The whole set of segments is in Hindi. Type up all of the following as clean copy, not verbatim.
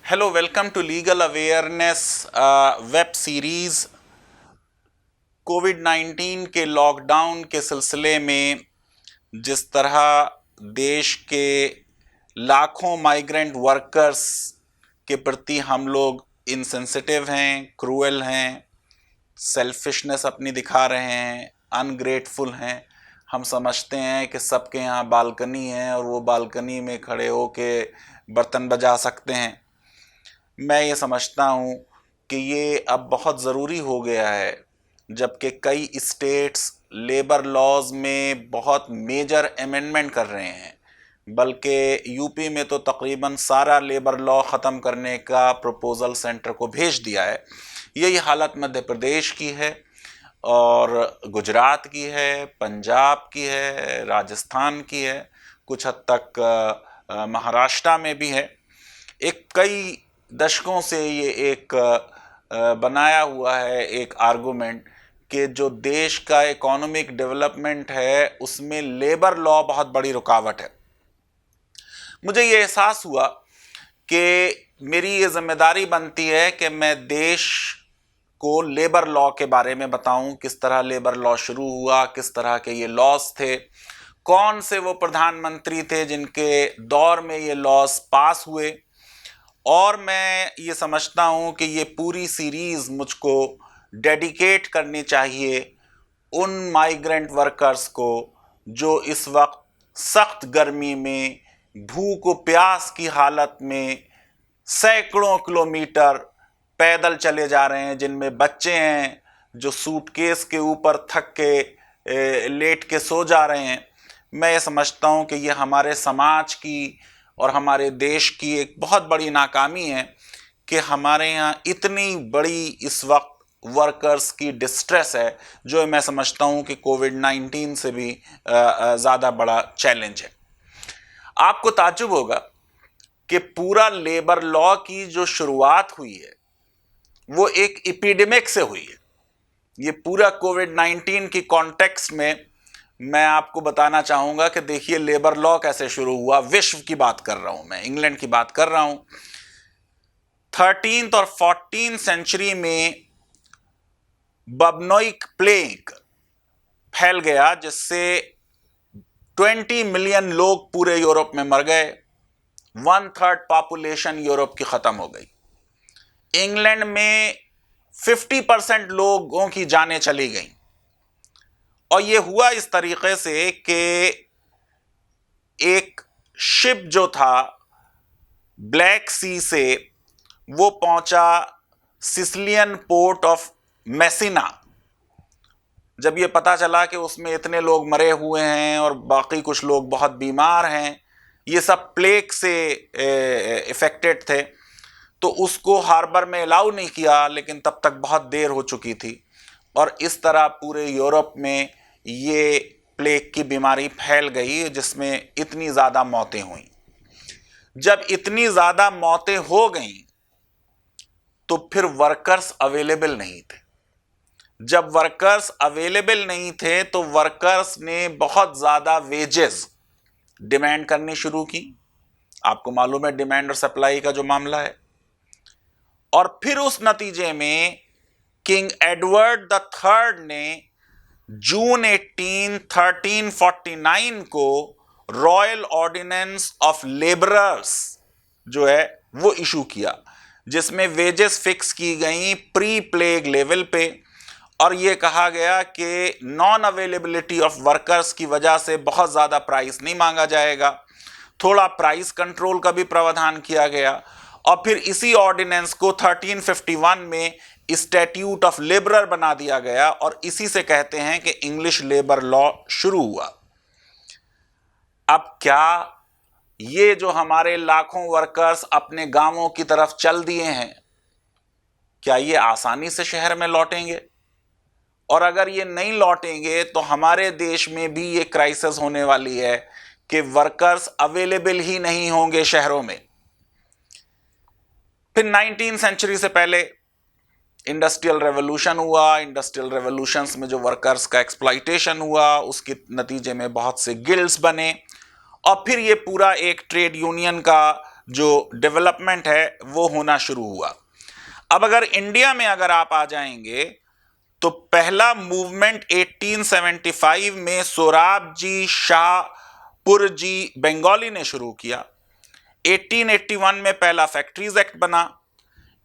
Hello, welcome to legal awareness web series. कोविड-19 के लॉकडाउन के सिलसिले में जिस तरह देश के लाखों माइग्रेंट वर्कर्स के प्रति हम लोग इनसेंसिटिव हैं, क्रूएल हैं, सेल्फिशनेस अपनी दिखा रहे हैं, अनग्रेटफुल हैं। हम समझते हैं कि सबके यहाँ बालकनी है और वो बालकनी में खड़े होके बर्तन बजा सकते हैं। मैं ये समझता हूँ कि ये अब बहुत ज़रूरी हो गया है, जबकि कई स्टेट्स लेबर लॉज में बहुत मेजर अमेंडमेंट कर रहे हैं। बल्कि यूपी में तो तकरीबन सारा लेबर लॉ ख़त्म करने का प्रपोज़ल सेंटर को भेज दिया है। यही हालत मध्य प्रदेश की है और गुजरात की है, पंजाब की है, राजस्थान की है, कुछ हद तक महाराष्ट्र में भी है। एक कई दशकों से ये एक बनाया हुआ है एक आर्गुमेंट कि जो देश का इकोनॉमिक डेवलपमेंट है उसमें लेबर लॉ बहुत बड़ी रुकावट है। मुझे ये एहसास हुआ कि मेरी ये जिम्मेदारी बनती है कि मैं देश को लेबर लॉ के बारे में बताऊं, किस तरह लेबर लॉ शुरू हुआ, किस तरह के ये लॉज थे, कौन से वो प्रधानमंत्री थे जिनके दौर में ये लॉज पास हुए। और मैं ये समझता हूँ कि ये पूरी सीरीज़ मुझको डेडिकेट करनी चाहिए उन माइग्रेंट वर्कर्स को जो इस वक्त सख्त गर्मी में भूख व प्यास की हालत में सैकड़ों किलोमीटर पैदल चले जा रहे हैं, जिनमें बच्चे हैं जो सूटकेस के ऊपर थक के लेट के सो जा रहे हैं। मैं ये समझता हूँ कि ये हमारे समाज की और हमारे देश की एक बहुत बड़ी नाकामी है कि हमारे यहाँ इतनी बड़ी इस वक्त वर्कर्स की डिस्ट्रेस है, जो मैं समझता हूँ कि कोविड-19 से भी ज़्यादा बड़ा चैलेंज है। आपको ताज्जुब होगा कि पूरा लेबर लॉ की जो शुरुआत हुई है वो एक एपिडेमिक से हुई है। ये पूरा कोविड-19 की कॉन्टेक्स्ट में मैं आपको बताना चाहूँगा कि देखिए लेबर लॉ कैसे शुरू हुआ। विश्व की बात कर रहा हूँ मैं, इंग्लैंड की बात कर रहा हूँ। 13th और 14th सेंचुरी में बबनोइक प्लेग फैल गया, जिससे 20 मिलियन लोग पूरे यूरोप में मर गए। 1/3 पॉपुलेशन यूरोप की ख़त्म हो गई। इंग्लैंड में 50% लोगों की जानें चली गईं। और ये हुआ इस तरीके से कि एक शिप जो था ब्लैक सी से वो पहुंचा सिसिलियन पोर्ट ऑफ मैसिना। जब ये पता चला कि उसमें इतने लोग मरे हुए हैं और बाकी कुछ लोग बहुत बीमार हैं, ये सब प्लेग से इफेक्टेड थे, तो उसको हार्बर में अलाउ नहीं किया। लेकिन तब तक बहुत देर हो चुकी थी और इस तरह पूरे यूरोप में ये प्लेग की बीमारी फैल गई, जिसमें इतनी ज़्यादा मौतें हुई। जब इतनी ज़्यादा मौतें हो गईं तो फिर वर्कर्स अवेलेबल नहीं थे। जब वर्कर्स अवेलेबल नहीं थे तो वर्कर्स ने बहुत ज़्यादा वेजेस डिमांड करनी शुरू की। आपको मालूम है डिमांड और सप्लाई का जो मामला है। और फिर उस नतीजे में किंग एडवर्ड द थर्ड ने जून 18, 1349 को रॉयल ऑर्डिनेंस ऑफ लेबरर्स जो है वो इशू किया, जिसमें वेजेस फिक्स की गई प्री प्लेग लेवल पे। और ये कहा गया कि नॉन अवेलेबिलिटी ऑफ वर्कर्स की वजह से बहुत ज़्यादा प्राइस नहीं मांगा जाएगा। थोड़ा प्राइस कंट्रोल का भी प्रावधान किया गया। और फिर इसी ऑर्डिनेंस को 1351 में स्टैट्यूट ऑफ लेबरर बना दिया गया और इसी से कहते हैं कि इंग्लिश लेबर लॉ शुरू हुआ। अब क्या ये जो हमारे लाखों वर्कर्स अपने गांवों की तरफ चल दिए हैं, क्या ये आसानी से शहर में लौटेंगे? और अगर ये नहीं लौटेंगे तो हमारे देश में भी ये क्राइसिस होने वाली है कि वर्कर्स अवेलेबल ही नहीं होंगे शहरों में। फिर 19th सेंचुरी से पहले इंडस्ट्रियल रेवोल्यूशन हुआ। इंडस्ट्रियल रेवोल्यूशंस में जो वर्कर्स का एक्सप्लॉइटेशन हुआ, उसके नतीजे में बहुत से गिल्ड्स बने और फिर ये पूरा एक ट्रेड यूनियन का जो डेवलपमेंट है वो होना शुरू हुआ। अब अगर इंडिया में अगर आप आ जाएंगे तो पहला मूवमेंट 1875 में सोराब जी शाहपुर जी बंगाली ने शुरू किया। 1881 में पहला फैक्ट्रीज एक्ट बना।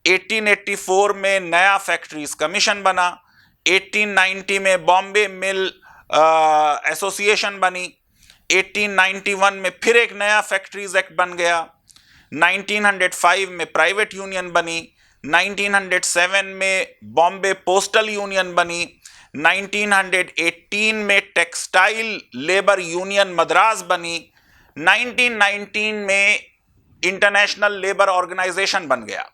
1884 में नया फैक्ट्रीज कमीशन बना। 1890 में बॉम्बे मिल एसोसिएशन बनी। 1891 में फिर एक नया फैक्ट्रीज एक्ट बन गया। 1905 में प्राइवेट यूनियन बनी। 1907 में बॉम्बे पोस्टल यूनियन बनी। 1918 में टेक्सटाइल लेबर यूनियन मद्रास बनी। 1919 में इंटरनेशनल लेबर ऑर्गेनाइजेशन बन गया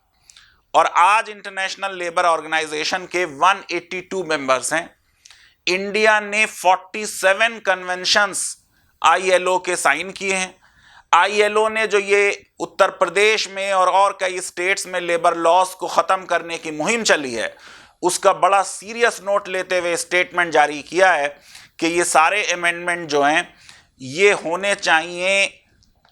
और आज इंटरनेशनल लेबर ऑर्गेनाइजेशन के 182 मेंबर्स हैं। इंडिया ने 47 कन्वेंशंस आईएलओ के साइन किए हैं। आईएलओ ने जो ये उत्तर प्रदेश में और कई स्टेट्स में लेबर लॉस को ख़त्म करने की मुहिम चली है, उसका बड़ा सीरियस नोट लेते हुए स्टेटमेंट जारी किया है कि ये सारे अमेंडमेंट जो हैं ये होने चाहिए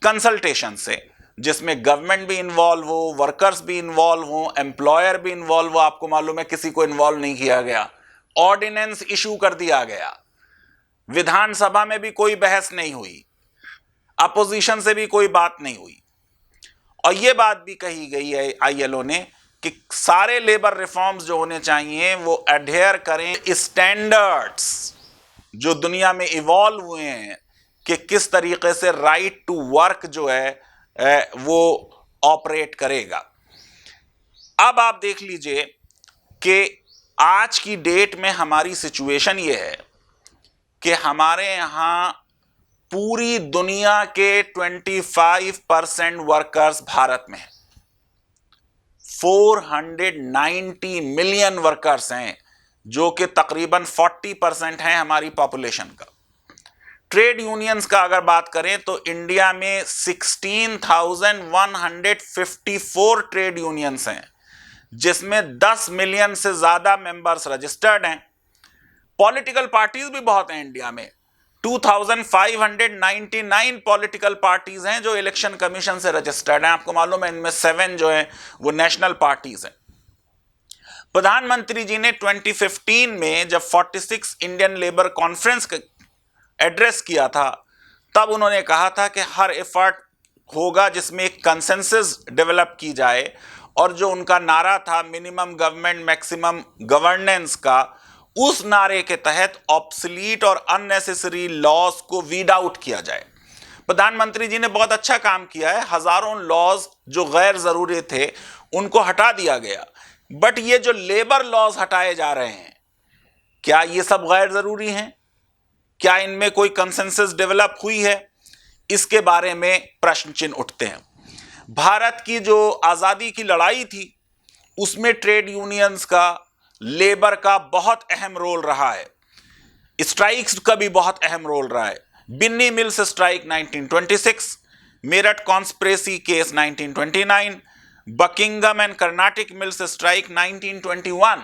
कंसल्टेशन से, जिसमें गवर्नमेंट भी इन्वॉल्व हो, वर्कर्स भी इन्वॉल्व हो, एम्प्लॉयर भी इन्वॉल्व हो। आपको मालूम है किसी को इन्वॉल्व नहीं किया गया, ऑर्डिनेंस इशू कर दिया गया, विधानसभा में भी कोई बहस नहीं हुई, अपोजिशन से भी कोई बात नहीं हुई। और यह बात भी कही गई है आईएलओ ने कि सारे लेबर रिफॉर्म्स जो होने चाहिए वो एडहेयर करें स्टैंडर्ड्स जो दुनिया में इवॉल्व हुए हैं कि किस तरीके से राइट टू वर्क जो है वो ऑपरेट करेगा। अब आप देख लीजिए कि आज की डेट में हमारी सिचुएशन ये है कि हमारे यहाँ पूरी दुनिया के 25% वर्कर्स भारत में हैं। 490 मिलियन वर्कर्स हैं जो कि तकरीबन 40% हैं हमारी पॉपुलेशन का। ट्रेड यूनियंस का अगर बात करें तो इंडिया में 16,154 ट्रेड यूनियंस हैं, जिसमें 10 मिलियन से ज्यादा मेंबर्स रजिस्टर्ड हैं। पॉलिटिकल पार्टीज भी बहुत हैं इंडिया में। 2599 पॉलिटिकल पार्टीज हैं जो इलेक्शन कमीशन से रजिस्टर्ड हैं। आपको मालूम है इनमें 7 जो हैं वो नेशनल पार्टीज हैं। प्रधानमंत्री जी ने 2015 में जब 46 इंडियन लेबर कॉन्फ्रेंस एड्रेस किया था, तब उन्होंने कहा था कि हर एफर्ट होगा जिसमें एक कंसेंसस डेवलप की जाए, और जो उनका नारा था मिनिमम गवर्नमेंट मैक्सिमम गवर्नेंस का, उस नारे के तहत ऑब्सलीट और अननेसेसरी लॉज को वीड आउट किया जाए। प्रधानमंत्री जी ने बहुत अच्छा काम किया है। हजारों लॉज जो गैर जरूरी थे उनको हटा दिया गया, बट ये जो लेबर लॉज हटाए जा रहे हैं, क्या ये सब गैर जरूरी हैं? क्या इनमें कोई कंसेंसस डेवलप हुई है? इसके बारे में प्रश्न चिन्ह उठते हैं। भारत की जो आजादी की लड़ाई थी उसमें ट्रेड यूनियंस का, लेबर का बहुत अहम रोल रहा है। स्ट्राइक्स का भी बहुत अहम रोल रहा है। Binny mills strike 1926, Meerut conspiracy case 1929, Buckingham and Carnatic mills strike 1921,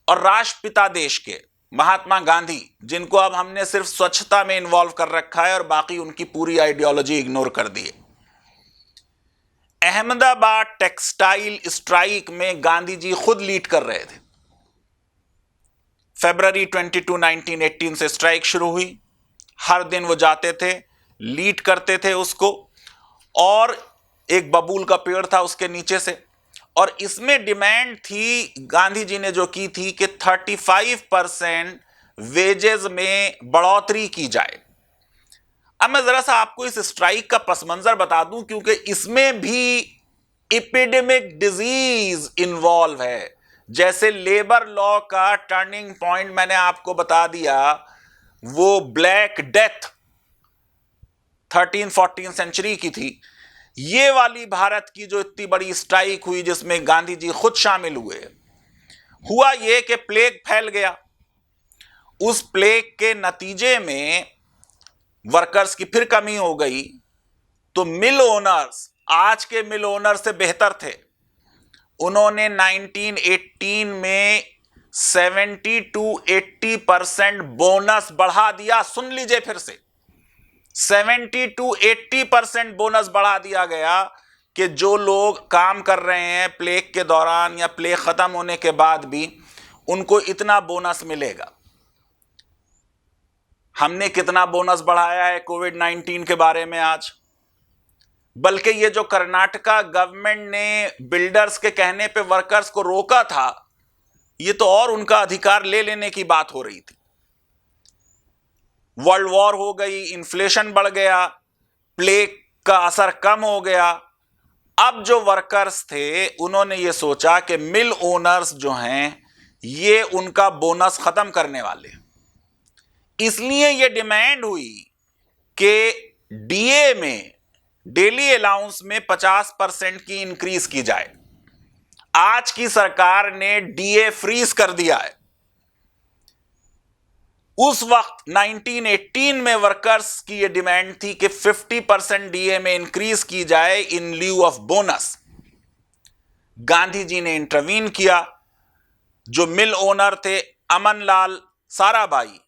और राष्ट्रपिता देश के महात्मा गांधी, जिनको अब हमने सिर्फ स्वच्छता में इन्वॉल्व कर रखा है और बाकी उनकी पूरी आइडियोलॉजी इग्नोर कर दी है। अहमदाबाद टेक्सटाइल स्ट्राइक में गांधी जी खुद लीड कर रहे थे। फरवरी 22, 1918 से स्ट्राइक शुरू हुई। हर दिन वो जाते थे, लीड करते थे उसको, और एक बबूल का पेड़ था उसके नीचे से, और इसमें डिमांड थी, गांधी जी ने जो की थी कि 35% वेजेस में बढ़ोतरी की जाए। अब मैं जरा सा आपको इस स्ट्राइक का पस मंजर बता दूं, क्योंकि इसमें भी एपिडेमिक डिजीज इन्वॉल्व है। जैसे लेबर लॉ का टर्निंग पॉइंट मैंने आपको बता दिया, वो ब्लैक डेथ 13-14 सेंचुरी की थी। ये वाली भारत की जो इतनी बड़ी स्ट्राइक हुई जिसमें गांधी जी खुद शामिल हुए, हुआ ये कि प्लेग फैल गया। उस प्लेग के नतीजे में वर्कर्स की फिर कमी हो गई, तो मिल ओनर्स आज के मिल ओनर से बेहतर थे। उन्होंने 1918 में 70 to 80% बोनस बढ़ा दिया। सुन लीजिए फिर से, 70 to 80% बोनस बढ़ा दिया गया, कि जो लोग काम कर रहे हैं प्लेग के दौरान या प्लेग खत्म होने के बाद भी उनको इतना बोनस मिलेगा। हमने कितना बोनस बढ़ाया है कोविड 19 के बारे में आज, बल्कि ये जो कर्नाटका गवर्नमेंट ने बिल्डर्स के कहने पे वर्कर्स को रोका था, ये तो और उनका अधिकार ले लेने की बात हो रही थी। वर्ल्ड वॉर हो गई, इन्फ्लेशन बढ़ गया, प्लेग का असर कम हो गया। अब जो वर्कर्स थे उन्होंने ये सोचा कि मिल ओनर्स जो हैं ये उनका बोनस खत्म करने वाले, इसलिए ये डिमांड हुई कि डीए में, डेली अलाउंस में 50% की इंक्रीज की जाए। आज की सरकार ने डीए फ्रीज कर दिया है। उस वक्त 1918 में वर्कर्स की यह डिमांड थी कि 50% डीए में इंक्रीज की जाए इन lieu of bonus. Gandhi ji ने इंटरवीन किया। जो मिल ओनर थे अमनलाल साराभाई,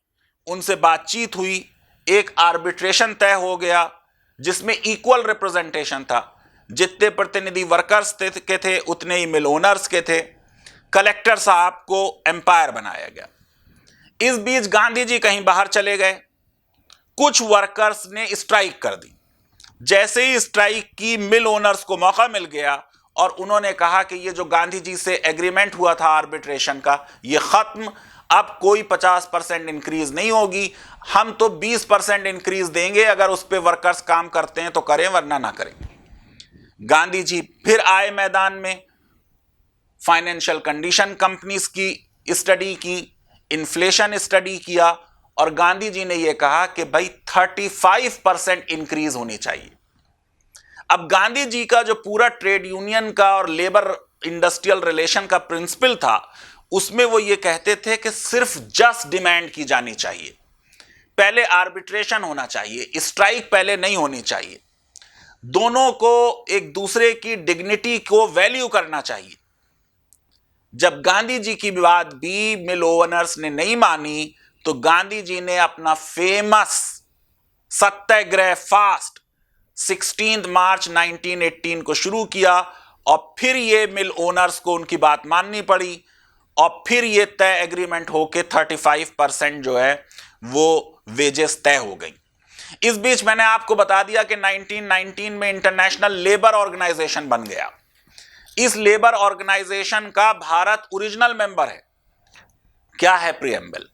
उनसे बातचीत हुई, एक आर्बिट्रेशन तय हो गया जिसमें इक्वल रिप्रेजेंटेशन था। जितने प्रतिनिधि वर्कर्स के थे उतने ही मिल ओनर्स के थे। कलेक्टर साहब को एम्पायर बनाया गया। इस बीच गांधी जी कहीं बाहर चले गए। कुछ वर्कर्स ने स्ट्राइक कर दी। जैसे ही स्ट्राइक की, मिल ओनर्स को मौका मिल गया और उन्होंने कहा कि ये जो गांधी जी से एग्रीमेंट हुआ था आर्बिट्रेशन का, ये खत्म, अब कोई 50% इंक्रीज नहीं होगी। हम तो 20% इंक्रीज देंगे, अगर उस पर वर्कर्स काम करते हैं तो करें वरना ना करें। गांधी जी फिर आए मैदान में, फाइनेंशियल कंडीशन कंपनीज की स्टडी की, इन्फ्लेशन स्टडी किया और गांधी जी ने यह कहा कि भाई 35% इंक्रीज होनी चाहिए। अब गांधी जी का जो पूरा ट्रेड यूनियन का और लेबर इंडस्ट्रियल रिलेशन का प्रिंसिपल था, उसमें वो ये कहते थे कि सिर्फ जस्ट डिमांड की जानी चाहिए, पहले आर्बिट्रेशन होना चाहिए, स्ट्राइक पहले नहीं होनी चाहिए। दोनों को एक दूसरे की डिग्निटी को वैल्यू करना चाहिए। जब गांधी जी की बात भी मिल ओनर्स ने नहीं मानी तो गांधी जी ने अपना फेमस सत्याग्रह फास्ट 16 मार्च 1918 को शुरू किया और फिर ये मिल ओनर्स को उनकी बात माननी पड़ी और फिर ये तय एग्रीमेंट होके 35% जो है वो वेजेस तय हो गई। इस बीच मैंने आपको बता दिया कि 1919 में इंटरनेशनल लेबर ऑर्गेनाइजेशन बन गया। इस लेबर ऑर्गेनाइजेशन का भारत ओरिजिनल मेंबर है। क्या है preamble?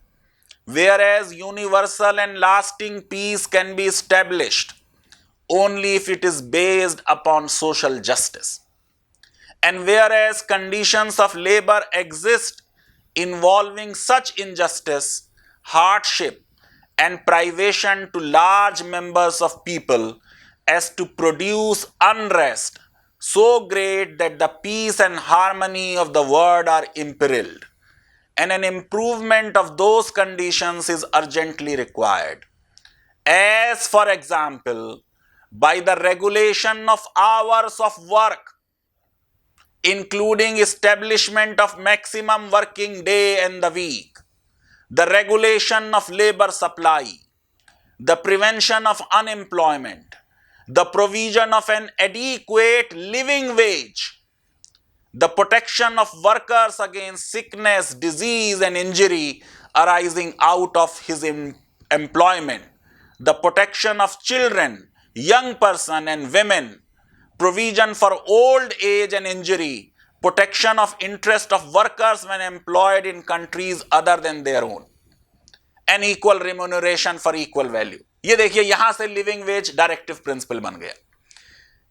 Whereas universal and lasting peace can be established only if it is based upon social justice, and whereas conditions of labor exist involving such injustice, hardship and privation to large members of people as to produce unrest so great that the peace and harmony of the world are imperiled, and an improvement of those conditions is urgently required, as for example by the regulation of hours of work, including establishment of maximum working day in the week, the regulation of labor supply, the prevention of unemployment, the provision of an adequate living wage, the protection of workers against sickness, disease and injury arising out of his employment, the protection of children, young person and women, provision for old age and injury, protection of interest of workers when employed in countries other than their own, and equal remuneration for equal value। ये देखिए, यहां से लिविंग वेज डायरेक्टिव प्रिंसिपल बन गया।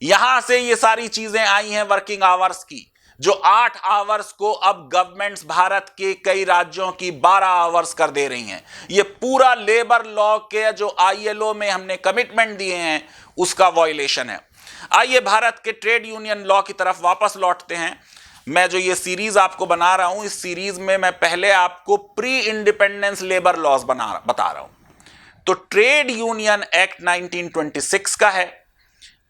यहां से ये सारी चीजें आई हैं वर्किंग आवर्स की, जो 8 आवर्स को अब गवर्नमेंट्स भारत के कई राज्यों की 12 आवर्स कर दे रही हैं। ये पूरा लेबर लॉ के जो आईएलओ में हमने कमिटमेंट दिए हैं उसका वायलेशन है। आइए भारत के ट्रेड यूनियन लॉ की तरफ वापस लौटते हैं। मैं जो ये सीरीज आपको बना रहा हूं, इस सीरीज में मैं पहले आपको प्री इंडिपेंडेंस लेबर लॉज बता रहा हूं। तो ट्रेड यूनियन एक्ट 1926 का है।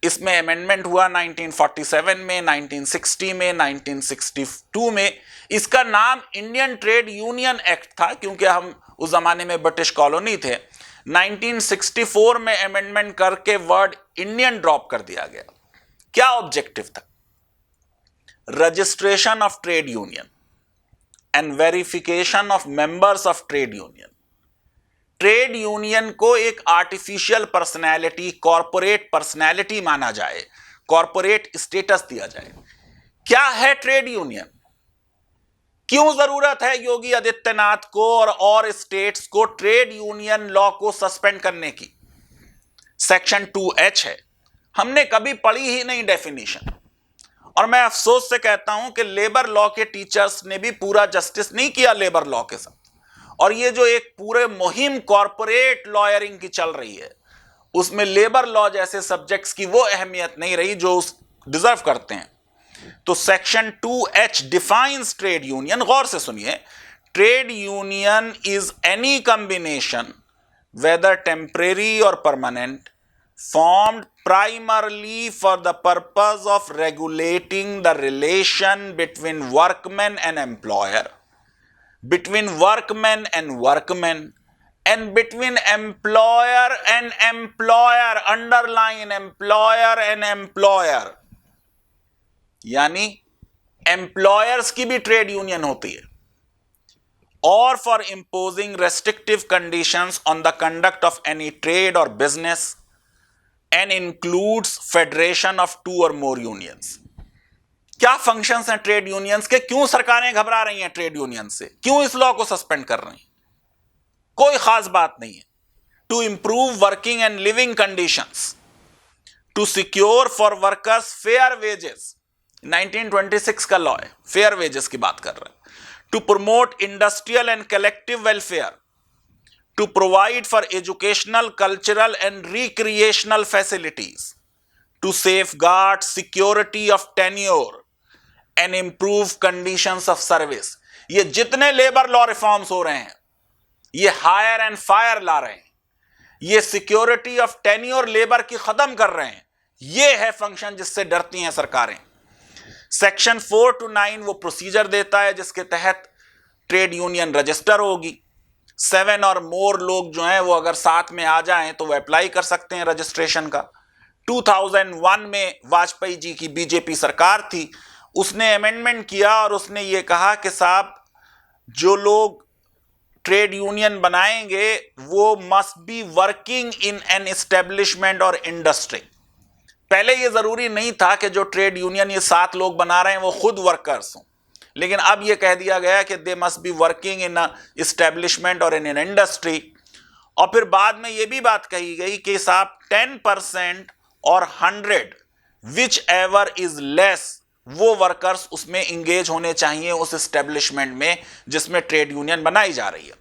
इसमें अमेंडमेंट हुआ 1947 में, 1960 में, 1962 में। इसका नाम इंडियन ट्रेड यूनियन एक्ट था क्योंकि हम उस जमाने में ब्रिटिश कॉलोनी थे। 1964 में अमेंडमेंट करके वर्ड इंडियन ड्रॉप कर दिया गया। क्या ऑब्जेक्टिव था? Registration of trade union and verification of members of trade union. Trade union को एक आर्टिफिशियल पर्सनैलिटी, कॉरपोरेट पर्सनैलिटी माना जाए, कॉरपोरेट स्टेटस दिया जाए। क्या है ट्रेड यूनियन? क्यों जरूरत है योगी आदित्यनाथ को और स्टेट्स को ट्रेड यूनियन लॉ को सस्पेंड करने की? सेक्शन 2H है, हमने कभी पढ़ी ही नहीं डेफिनेशन, और मैं अफसोस से कहता हूं कि लेबर लॉ के टीचर्स ने भी पूरा जस्टिस नहीं किया लेबर लॉ के साथ। और ये जो एक पूरे मुहिम कॉरपोरेट लॉयरिंग की चल रही है, उसमें लेबर लॉ जैसे सब्जेक्ट्स की वो अहमियत नहीं रही जो डिजर्व करते हैं। तो section 2H defines trade union, गौर से सुनिए, trade union is any combination whether temporary or permanent formed primarily for the purpose of regulating the relation between workmen and employer, between workmen and workmen, and between employer and employer, underline employer and employer, यानी employers की भी ट्रेड यूनियन होती है, or for imposing restrictive conditions on the conduct of any trade or business and includes federation of 2 or more unions। क्या फंक्शंस हैं ट्रेड यूनियंस के? क्यों सरकारें घबरा रही हैं ट्रेड यूनियन से? क्यों इस लॉ को सस्पेंड कर रही हैं? कोई खास बात नहीं है। To improve working and living conditions, to secure for workers fair wages, 1926 का लॉ है, फेयर वेजेस की बात कर रहा है। To promote industrial and collective welfare, to provide for educational, cultural and recreational facilities, to safeguard security of tenure and improve conditions of service। ये जितने लेबर लॉ रिफॉर्म्स हो रहे हैं, ये हायर एंड फायर ला रहे हैं, ये सिक्योरिटी ऑफ टेन्योर लेबर की खत्म कर रहे हैं। ये है फंक्शन जिससे डरती हैं सरकारें। सेक्शन 4 to 9 वो प्रोसीजर देता है जिसके तहत ट्रेड यूनियन रजिस्टर होगी। 7 और मोर लोग जो हैं वो अगर साथ में आ जाएं तो वो अप्लाई कर सकते हैं रजिस्ट्रेशन का। 2001 में वाजपेयी जी की बीजेपी सरकार थी, उसने अमेंडमेंट किया और उसने ये कहा कि साहब जो लोग ट्रेड यूनियन बनाएंगे वो must be working in an establishment और इंडस्ट्री। पहले ये जरूरी नहीं था कि जो ट्रेड यूनियन ये 7 लोग बना रहे हैं वो खुद वर्कर्स हों, लेकिन अब यह कह दिया गया कि they must be working in establishment और इन एन इंडस्ट्री। और फिर बाद में यह भी बात कही गई कि साहब 10% और 100 विच एवर इज लेस, वो वर्कर्स उसमें इंगेज होने चाहिए उस एस्टेब्लिशमेंट में जिसमें ट्रेड यूनियन बनाई जा रही है।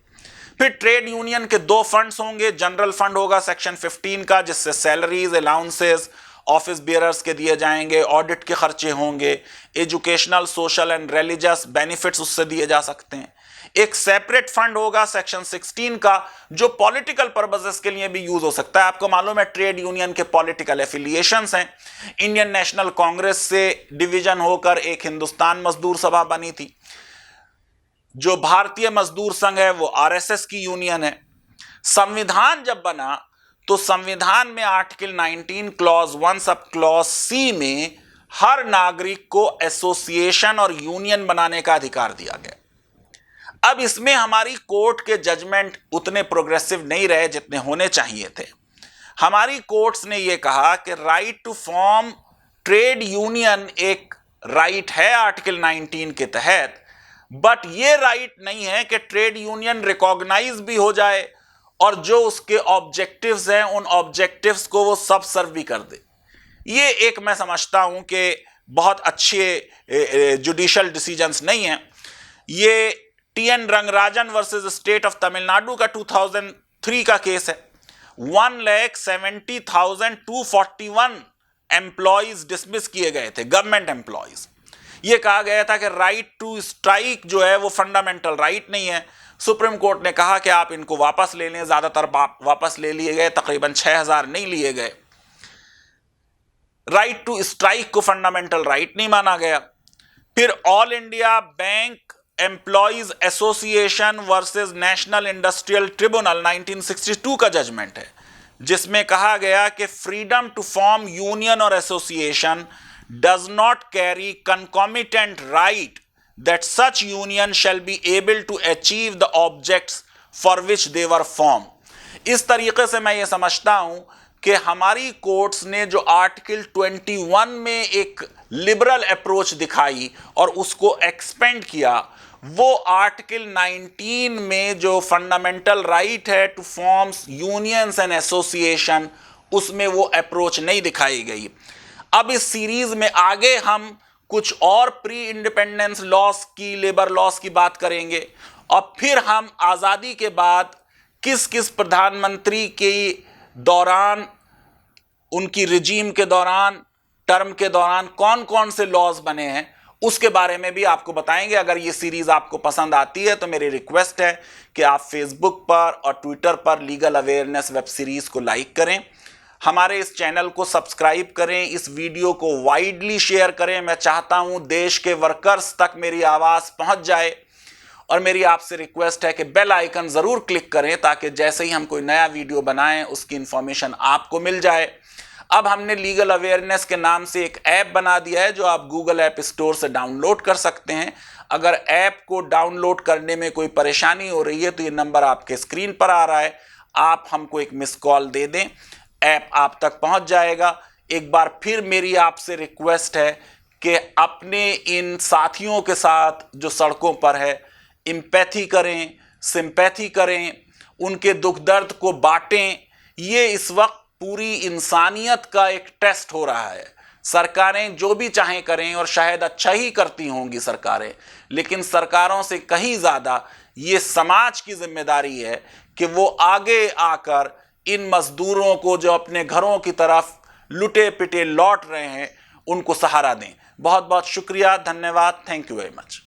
फिर ट्रेड यूनियन के 2 फंड्स होंगे। जनरल फंड होगा सेक्शन 15 का, जिससे सैलरीज, अलाउंसेस ऑफिस बियरर्स के दिए जाएंगे, ऑडिट के खर्चे होंगे, educational, social and religious benefits उससे दिए जा सकते हैं। एक सेपरेट फंड होगा सेक्शन 16 का जो पॉलिटिकल पर्पसेस के लिए भी यूज हो सकता है। आपको मालूम है ट्रेड यूनियन के पॉलिटिकल एफिलिएशंस हैं। इंडियन नेशनल कांग्रेस से डिवीजन होकर एक हिंदुस्तान मजदूर सभा बनी थी। जो भारतीय मजदूर संघ है वो आरएसएस की यूनियन है। संविधान जब बना तो संविधान में article 19 clause 1 sub clause C में हर नागरिक को एसोसिएशन और यूनियन बनाने का अधिकार दिया गया। अब इसमें हमारी कोर्ट के जजमेंट उतने प्रोग्रेसिव नहीं रहे जितने होने चाहिए थे। हमारी कोर्ट्स ने यह कहा कि right to form trade union एक राइट है आर्टिकल 19 के तहत, बट यह राइट नहीं है कि ट्रेड यूनियन रिकॉग्नाइज भी हो जाए और जो उसके ऑब्जेक्टिव्स हैं उन ऑब्जेक्टिव्स को वो सब सर्व भी कर दे। ये एक मैं समझता हूं कि बहुत अच्छे जुडिशियल डिसीजंस नहीं हैं। ये TN Rangarajan versus state of Tamil Nadu का 2003 का केस है। 1,70,241 एम्प्लॉयज डिसमिस किए गए थे, गवर्नमेंट एम्प्लॉयज। ये कहा गया था कि राइट टू स्ट्राइक जो है वो फंडामेंटल राइट नहीं है। सुप्रीम कोर्ट ने कहा कि आप इनको वापस ले लें। ज्यादातर वापस ले लिए गए, तकरीबन 6,000 नहीं लिए गए। राइट टू स्ट्राइक को फंडामेंटल राइट नहीं माना गया। फिर all India bank employees association versus national industrial tribunal 1962 का जजमेंट है, जिसमें कहा गया कि फ्रीडम टू फॉर्म यूनियन और association does not carry concomitant right that such union shall be able to achieve the objects for which they were form. इस तरीके से मैं ये समझता हूं कि हमारी कोर्ट्स ने जो आर्टिकल 21 में एक लिबरल अप्रोच दिखाई और उसको एक्सपेंड किया, वो आर्टिकल 19 में जो फंडामेंटल राइट है two forms unions and association, उसमें वो अप्रोच नहीं दिखाई गई। अब इस सीरीज में आगे हम कुछ और प्री इंडिपेंडेंस लॉस की, लेबर लॉस की बात करेंगे और फिर हम आज़ादी के बाद किस किस प्रधानमंत्री के दौरान, उनकी रिजीम के दौरान, टर्म के दौरान कौन कौन से लॉज बने हैं, उसके बारे में भी आपको बताएंगे। अगर ये सीरीज आपको पसंद आती है तो मेरी रिक्वेस्ट है कि आप फेसबुक पर और ट्विटर पर लीगल अवेयरनेस वेब सीरीज को लाइक करें, हमारे इस चैनल को सब्सक्राइब करें, इस वीडियो को वाइडली शेयर करें। मैं चाहता हूं देश के वर्कर्स तक मेरी आवाज़ पहुंच जाए और मेरी आपसे रिक्वेस्ट है कि बेल आइकन ज़रूर क्लिक करें ताकि जैसे ही हम कोई नया वीडियो बनाएं उसकी इंफॉर्मेशन आपको मिल जाए। अब हमने लीगल अवेयरनेस के नाम से एक ऐप बना दिया है जो आप गूगल ऐप स्टोर से डाउनलोड कर सकते हैं। अगर ऐप को डाउनलोड करने में कोई परेशानी हो रही है तो ये नंबर आपके स्क्रीन पर आ रहा है, आप हमको एक मिस कॉल दे दें, ऐप आप तक पहुंच जाएगा। एक बार फिर मेरी आपसे रिक्वेस्ट है कि अपने इन साथियों के साथ जो सड़कों पर है एम्पैथी करें, सिंपैथी करें, उनके दुख दर्द को बांटें। ये इस वक्त पूरी इंसानियत का एक टेस्ट हो रहा है। सरकारें जो भी चाहें करें और शायद अच्छा ही करती होंगी सरकारें, लेकिन सरकारों से कहीं ज़्यादा ये समाज की जिम्मेदारी है कि वो आगे आकर इन मजदूरों को जो अपने घरों की तरफ लुटे पिटे लौट रहे हैं उनको सहारा दें। बहुत बहुत शुक्रिया, धन्यवाद, थैंक यू वेरी मच।